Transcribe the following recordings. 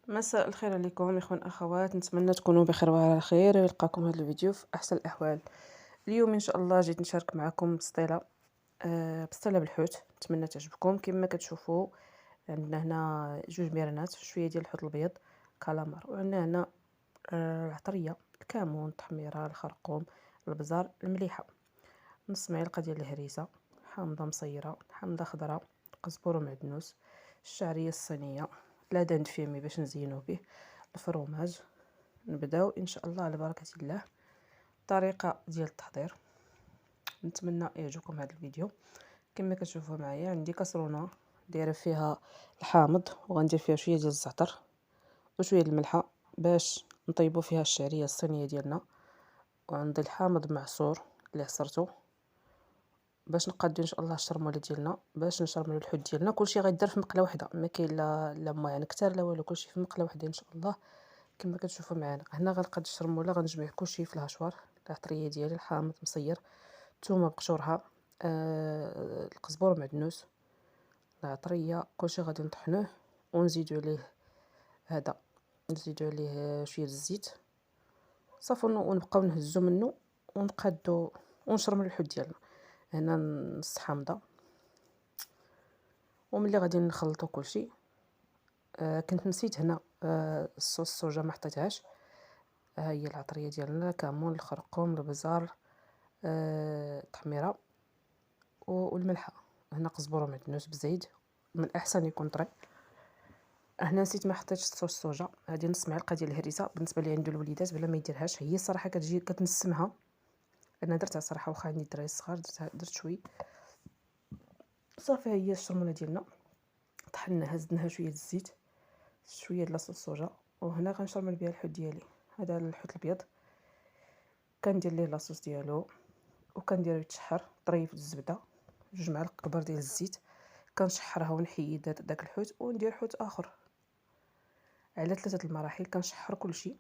مساء الخير عليكم اخوان اخوات، نتمنى تكونوا بخير وعلى خير ويلقاكم هذا الفيديو في احسن الاحوال. اليوم ان شاء الله جيت نشارك معكم بسطيله بالحوت، نتمنى تعجبكم. كما كتشوفوا عندنا هنا جوج ميرانات، شويه ديال الحوت الابيض كالامار، وعندنا هنا العطريه، الكمون، التحميره، الخرقوم، البزار، المليحه، نص معلقه ديال الهريسه، حامضه مصيره، حامضه خضراء، قزبور ومعدنوس، الشعريه الصينيه، لادان فيمي باش نزينو به، الفروماج. نبداو ان شاء الله على بركه الله. الطريقه ديال التحضير، نتمنى يعجبكم هذا الفيديو. كما كتشوفوا معايا عندي كاسرونه دايره فيها الحامض، وغندير فيها شويه ديال الزعتر وشويه د الملحه باش نطيبوا فيها الشعريه الصينيه ديالنا، وعندي الحامض معصور اللي عصرته باش نقادو ان شاء الله الشرموله ديالنا، باش نشرملو الحوت ديالنا. كلشي غيدار في مقله واحده، ما كاين لا موان كتار لا والو، كلشي في مقله واحده ان شاء الله. كما كتشوفوا معنا هنا غنقاد الشرموله، غنجمع كلشي في الهشوار. العطريه ديالي، الحامض مصير، الثومه بقشورها، القزبور معدنوس، العطريه، كلشي غادي نطحنوه ونزيدو عليه هذا، نزيدو عليه شويه الزيت صافي، ونبقاو نهزو منه ونقادو ونشرملو الحوت ديالنا. هنا نص حامضه، وملي غادي نخلطو كلشي كنت نسيت هنا الصوص الصوجا ما حطيتهاش. ها هي العطريه ديالنا، كمون، الخرقوم، البزار، التحميره والملحه. هنا قزبره معدنوس بزيد، من الاحسن يكون طري. هنا نسيت ما حطيتش الصوص الصوجا. هذه نص معلقه ديال الهريسه، بالنسبه لي عند الوليدات بلا ما يديرهاش، هي الصراحه كتجي كتنسمها. انا درتها صراحه واخا عندي الدراري الصغار، درت شويه صافي. هي الشرموله ديالنا طحنا، هزناها شويه الزيت، شويه د لاصوص الصوجا، وهنا غنشرمل بها الحوت ديالي. هذا الحوت الابيض كندير ليه لاصوص ديالو، وكنديرو يتشحر طري في الزبده، 2 معالق كبار ديال الزيت. كنشحرها ونحيد داك الحوت وندير حوت اخر على 3 المراحل. كنشحر كلشي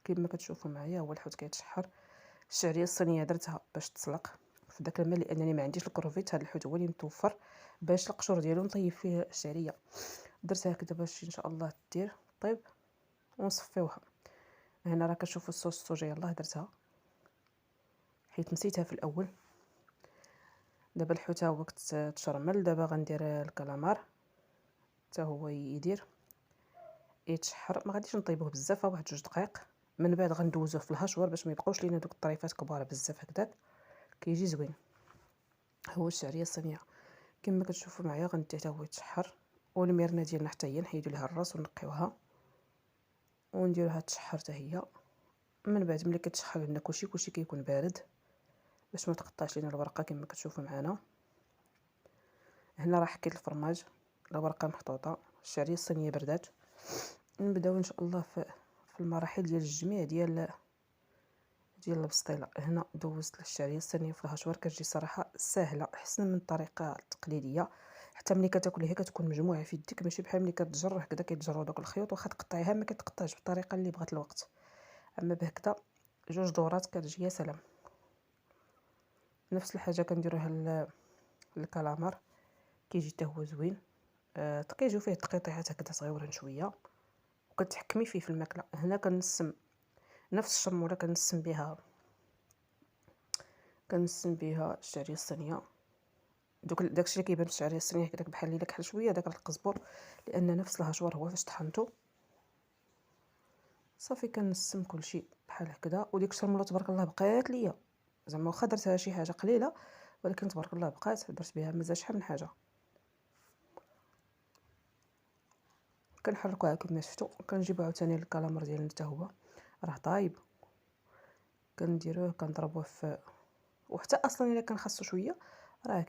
كما كتشوفوا معايا. هو الحوت كيتشحر. الشعريه الصينيه درتها باش تسلق في داك الماء، لانني ما عنديش الكروفيت. هذا الحوت هو اللي متوفر باش القشور ديالو نطيب فيه الشعريه. درتها هكذا باش ان شاء الله دير طيب ونصفيوها. هنا راه كتشوفوا الصوص الصوجا يلاه درتها حيت نسيتها في الاول. دابا الحوت ها هو تشرمل. دابا غندير الكالامار حتى هو يتشحر. ما غاديش نطيبوه بزاف، واحد 2 دقائق. من بعد غندوزوه في الهشوار باش ما يبقاوش لينا دوك الطريفات كبار بزاف هكذاك، كيجي زوين. هو الشعريه الصينيه كما كتشوفوا معايا غندي حتى هو يتشحر. والميرنه ديالنا حتى هي نحيدو ليها الراس ونقيوها ونديروها تشحر حتى هي. من بعد ملي كتشحر عندنا كلشي كيكون بارد باش ما تقطعش لينا الورقه كما كتشوفوا معنا. هنا راه حكيت الفرماج، الورقه محطوطه، الشعريه الصينيه بردات. نبداو ان شاء الله في المراحل ديال الجميع ديال البسطيله. هنا دوزت الشعريه الصينيه في الهشوار، كتجي صراحه سهله احسن من الطريقه التقليديه. حتى ملي كتاكل هي كتكون مجموعه في يديك، ماشي بحال ملي كتجر هكذا كيتجروا دوك الخيوط، واخا تقطعيها ما كتقطعش بالطريقه اللي بغات الوقت. اما بهكذا 2 دورات كتجي يا سلام. نفس الحاجه كنديروها الكالامار، كيجي حتى هو زوين. كيجيو فيه تقيطيعات هكذا صغيورين شويه، وكتحكمي فيه في الماكله. هنا كنسم نفس الشرموله كنسم بها الشعريه الصينيه. داكشي اللي كيبان في الشعريه الصينيه هكذاك بحال اللي كحل شويه داك القزبر، لان نفس الهشوار هو فاش طحنته. صافي كنسم كلشي بحال هكذا. وديك الشرموله تبارك الله بقات ليا، زعما واخا درتها شي حاجه قليله، ولكن تبارك الله بقات. درت بها مازال شحال من حاجه. كنحركوها كما شفتوا. كنجيبو عاوتاني الكالامر ديالنا حتى هو راه طايب، كنديروه كنضربوه وحتى اصلا الا كان خاصو شويه راه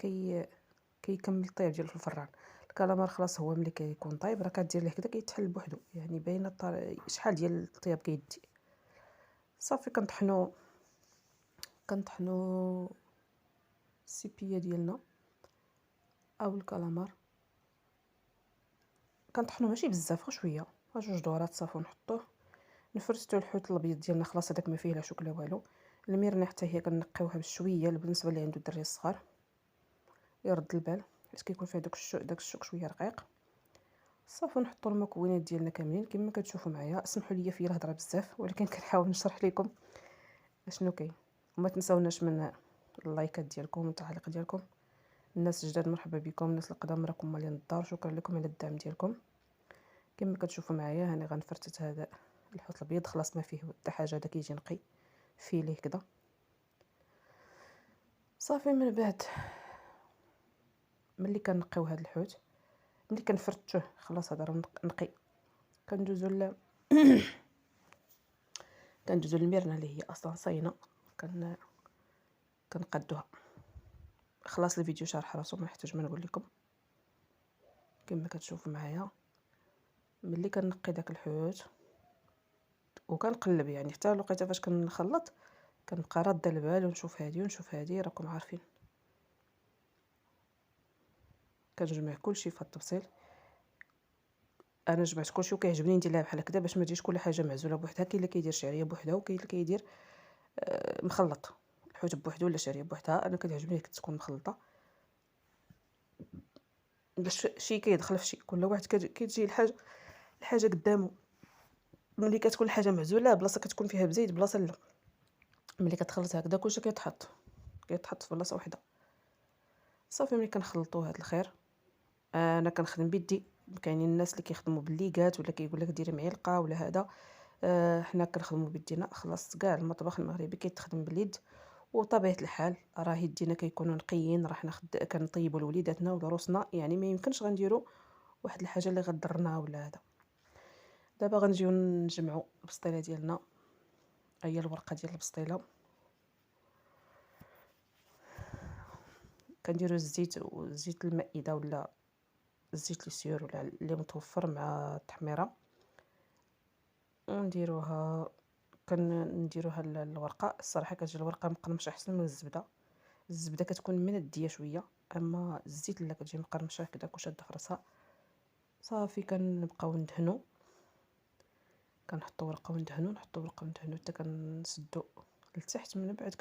كيكمل الطياب ديالو في الفران. الكالامار خلاص هو ملي كيكون طايب راه كدير ليه هكذا كيتحل بوحدو، يعني باينه شحال ديال الطياب كيدي. صافي كنطحنو السيبيه ديالنا او الكالامار. كنطحنو ماشي بزاف، غير شويه، غير 2 دورات صافي. نحطوه نفرستو الحوت الابيض ديالنا، خلاص هذاك ما فيه لا شوك لا والو. الميرنه حتى هي كنقيوها بشويه بالنسبه اللي عنده الدراري الصغار يرد البال، حيت كيكون فيه داك الشوك شويه رقيق. صافي نحطوا المكونات ديالنا كاملين كما كتشوفوا معايا. اسمحوا لي في الهضره بزاف، ولكن كنحاول نشرح لكم اشنو كاين. وما تنساوناش من اللايكات ديالكم والتعليق ديالكم. الناس الجداد مرحبا بكم، الناس القدام راكم مالين الدار، شكرا لكم على الدعم ديالكم. كما كتشوفوا معايا هاني غنفرتت هذا الحوت الابيض، خلاص ما فيه حتى حاجه، هذا كيجي نقي فيليه كذا. صافي من بعد ملي كنقيو هذا الحوت، ملي كنفرتوه خلاص هذا راه نقي، كندوزو كندوزو للميرنه اللي هي اصلا صاينه، كنقادوها. خلاص الفيديو شارح راسو، ما يحتاج ما نقول لكم. كما كتشوفوا معايا ملي كنقي داك الحوت وكنقلب، يعني حتى لقيته فاش كنخلط كنبقى راده البال ونشوف هادي ونشوف هادي، راكم عارفين كنجمع كلشي في التفصيل. انا جمعت كلشي وكيعجبني نديرها بحال هكذا باش ما تجيش كل حاجه معزوله بوحدها. كاين اللي كيدير شعريه بوحدها، وكاين اللي كيدير مخلط الحوت بوحدو ولا شعريه بوحدها. انا كتعجبني تكون مخلطه باش شي كيدخل في شي، كل واحد كتجي الحاجه قدامه. ملي كتكون الحاجه معزوله بلاصه كتكون فيها بزيت، بلاصه لا، ملي كتخلط هكذا كلشي كيتحط في بلاصه وحده. صافي ملي كنخلطوا هذا الخير، انا كنخدم بيدي. كاينين الناس اللي كيخدموا بالليغات ولا كيقول لك ديري معلقه ولا هذا. حنا كنخدموا بيدينا. خلاص كاع المطبخ المغربي كيتخدم باليد، وطبيعه الحال راه يدينا كيكونوا نقيين، راه حنا كنطيبوا لوليداتنا ولروسنا، يعني ما يمكنش غنديروا واحد الحاجه اللي غضرنا ولا هذا. دابا غنجيو نجمعوا البسطيله ديالنا، هي الورقه ديال البسطيله. كنديروا الزيت وزيت المائده ولا الزيت السيور ولا اللي متوفر مع التحميره، ونديروها. كنديروها الورقه. الصراحه كتجي الورقه مقرمشه احسن من الزبده. الزبده كتكون منديه شويه، اما الزيت لا كتجي مقرمشه هكذا وشاده في راسها. صافي كنبقاو ندهنوا، كنحطوا ورقه وندهنوا، نحطوا ورقه وندهنوا حتى كنسدوا لتحت. من بعد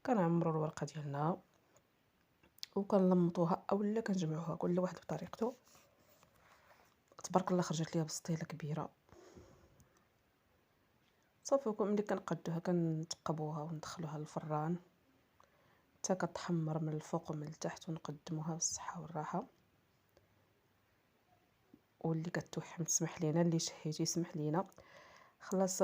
كنعمروا الورقه ديالنا وكنلمطوها اولا كنجمعوها، كل واحد بطريقته. تبارك الله خرجت ليا بسطيله كبيره. صافي ملي كنقادوها كنتقبوها وندخلوها للفران حتى كتحمر من الفوق ومن التحت، ونقدموها بالصحه والراحه. واللي كتوحم تسمح لينا، اللي شهيتي يسمح لينا. خلاص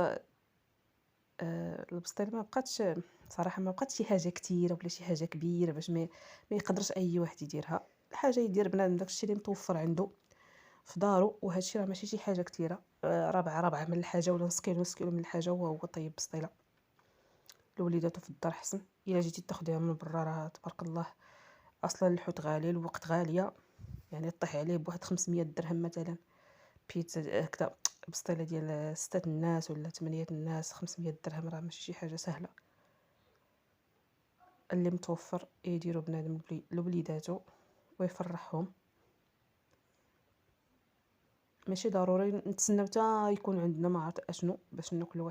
البسطيله ما بقاتش صراحه، ما بقاتش شي حاجه كثيره ولا شي حاجه كبيره باش ما يقدرش اي واحد يديرها. الحاجه يدير بنادم داكشي اللي متوفر عنده في دارو، وهذا الشيء راه ماشي شي حاجه كثيره. ربعه من الحاجه ولا نص كيلو من الحاجه وهو طيب بسطيله لوليداتو في الدار حسن. الا جيتي تاخديها من برا راه تبارك الله، اصلا الحوت غالي، الوقت غاليه، يعني طيح عليه بواحد 500 درهم مثلا. بيتزا هكذا بسطيله ديال 6 الناس ولا 8 الناس، 500 درهم راه ماشي شي حاجه سهله. اللي متوفر يديروا بنادم لوليداتو ويفرحهم. ماشي ضروري نتسناو حتى يكون عندنا ما عرفت اشنو باش ناكل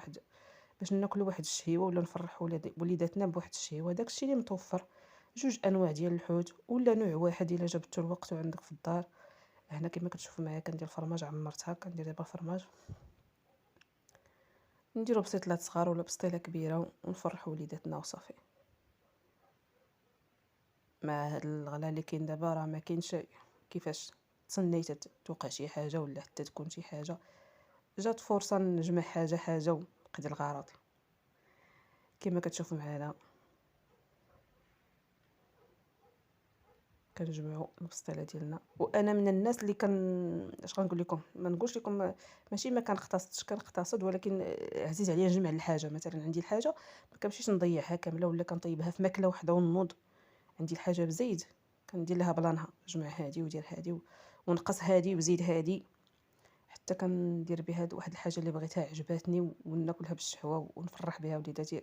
واحد الشهيوه ولا نفرحوا وليداتنا بواحد الشهيوه. داكشي اللي متوفر، جوج انواع ديال الحوت ولا نوع واحد الا جبتو الوقت وعندك في الدار. هنا كما كتشوفوا معايا كندير الفرماج، عمرتها. كندير دابا الفرماج، نديرو بسيطلات صغار ولا بسطيله كبيره ونفرحوا وليداتنا وصافي. مع هاد الغلا اللي كاين دابا راه ما كاينش كيفاش تسنيت توقع شي حاجه ولا حتى تكون شي حاجه. جات فرصه نجمع حاجه ونقضي الغرض. كما كتشوفوا معنا كنجمعوا البسطيله ديالنا. وانا من الناس اللي اش غنقول لكم، ما نقولش لكم ماشي ما كنقتصدش، كنقتصد، ولكن عزيز عليا نجمع الحاجه. مثلا عندي الحاجه ما كنمشيش نضيعها كامله ولا كنطيبها في ماكله وحده ونوض. عندي الحاجه بزيد كندير لها بلانها، جمع هادي ودير هادي ونقص هادي وزيد هادي، حتى كندير بها واحد الحاجه اللي بغيتها عجباتني وناكلها بالشهوه ونفرح بها وليداتي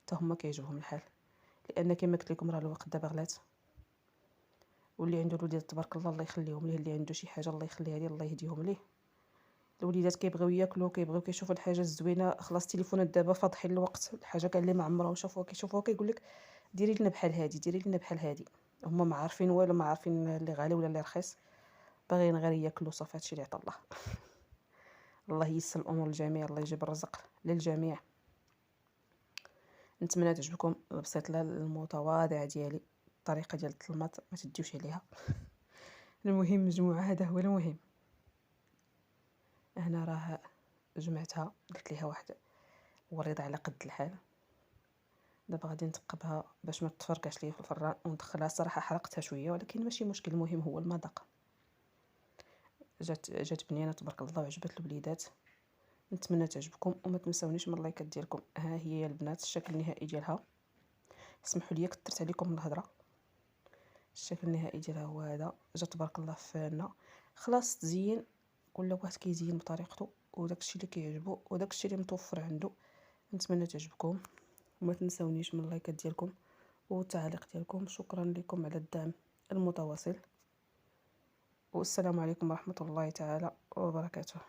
حتى هما كيعجبهم الحال. لان كما قلت لكم راه الوقت دابا غلات، واللي عنده الوليدات تبارك الله الله يخليهم ليه، اللي عنده شي حاجه الله يخليها ليه، الله يهديهم ليه. الوليدات كيبغيو ياكلوا، كيبغيو كيشوفوا الحاجه الزوينه. خلاص التليفونات دابا فاضحين الوقت، الحاجه كاع اللي ما عمرهم شافوها كيشوفوها كيقول لك ديري لنا بحال هادي، ديري لنا بحال هادي. هما ما عارفين والو، ما عارفين اللي غالي ولا اللي رخيص. باغيين غير ياكلوا صافي، هادشي اللي عطا الله. الله ييسر الامور للجميع، الله يجيب الرزق للجميع. نتمنى تعجبكم البسيطله المتواضعه ديالي، الطريقه ديال الطلماط ما تديوش عليها. المهم مجموعه، هذا هو المهم. هنا راه جمعتها، درت ليها واحد وريضه على قد الحال. دابا غادي نثقبها باش ما تفركعش ليا في الفران وندخلها. صراحه حرقتها شويه ولكن ماشي مشكل، المهم هو المذاق. جات بنينه تبارك الله وعجبت الوليدات. نتمنى تعجبكم وما تنسونيش من اللايكات ديالكم. ها هي يا البنات الشكل النهائي ديالها. اسمحوا لي كثرت عليكم الهضره. الشكل النهائي ديالها هو هذا. جات تبارك الله فانه. خلاص تزين، كل واحد كيزين بطريقته وداكشي اللي كيعجبو وداكشي اللي متوفر عنده. نتمنى تعجبكم وما تنسونيش من اللايكات ديالكم والتعليق ديالكم. شكرا لكم على الدعم المتواصل، والسلام عليكم ورحمه الله تعالى وبركاته.